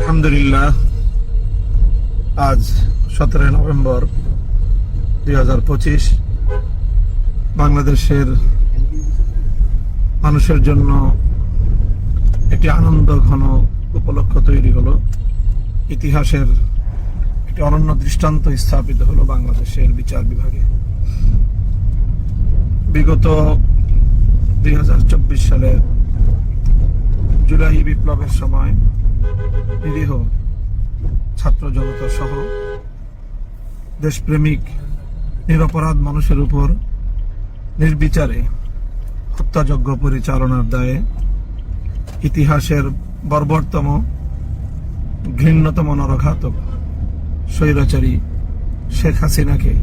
আলহামদুলিল্লাহ, আজ 17 নভেম্বর 2025 বাংলাদেশের মানুষের জন্য একটি আনন্দ ঘন উপলক্ষ তৈরি হলো। ইতিহাসের একটি অনন্য দৃষ্টান্ত স্থাপিত হলো বাংলাদেশের বিচার বিভাগে। বিগত 2024 সালের জুলাই বিপ্লবের সময় নিরীহ ছাত্র জনতা সহ দেশপ্রেমিক নিরপরাধ মানুষের উপর নির্বিচারে হত্যাযজ্ঞ পরিচালনার দায়ে ইতিহাসের বর্বরতম ঘৃণ্যতম নরঘাতক স্বৈরাচারী শেখ হাসিনাকে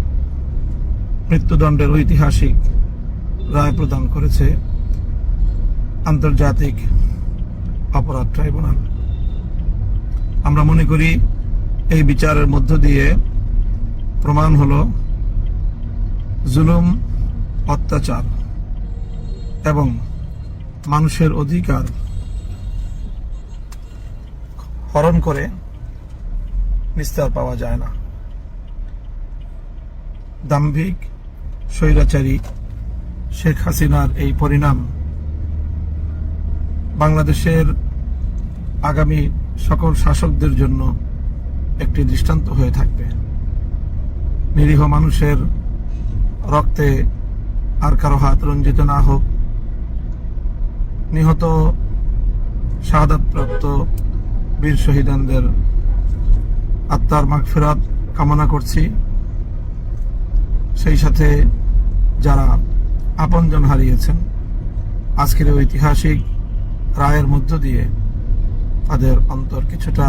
মৃত্যুদণ্ডের ঐতিহাসিক রায় প্রদান করেছে আন্তর্জাতিক অপরাধ ট্রাইব্যুনাল। আমরা মনে করি এই বিচারের মধ্য দিয়ে প্রমাণ হলো জুলুম, অত্যাচার এবং মানুষের অধিকার হরণ করে নিস্তার পাওয়া যায় না। দাম্ভিক স্বৈরাচারী শেখ হাসিনার এই পরিণাম বাংলাদেশের আগামী সকল শাসকদের জন্য একটি দৃষ্টান্ত হয়ে থাকবে। নিরীহ মানুষের রক্তে আর কারো হাত রঞ্জিত না হোক। নিহত শাহাদাতপ্রাপ্ত বীর শহীদানদের আত্মার মাগফিরাত কামনা করছি। সেই সাথে যারা আপনজন হারিয়েছেন, আজকের ঐতিহাসিক রায়ের মধ্য দিয়ে তাদের অন্তর কিছুটা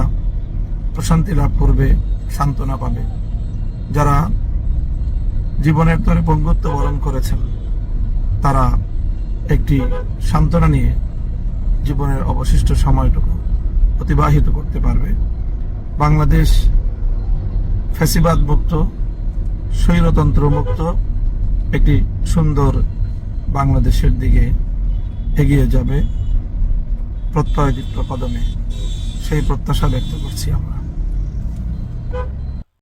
প্রশান্তি লাভ করবে, সান্ত্বনা পাবে। যারা জীবনের তরে পঙ্গুত্ব বরণ করেছেন, তারা একটি সান্ত্বনা নিয়ে জীবনের অবশিষ্ট সময়টুকু অতিবাহিত করতে পারবে। বাংলাদেশ ফ্যাসিবাদ মুক্ত, স্বৈরতন্ত্র মুক্ত একটি সুন্দর বাংলাদেশের দিকে এগিয়ে যাবে প্রত্যয়দীপ্ত কদমে। সেই প্রত্যাশা ব্যক্ত করছি আমরা।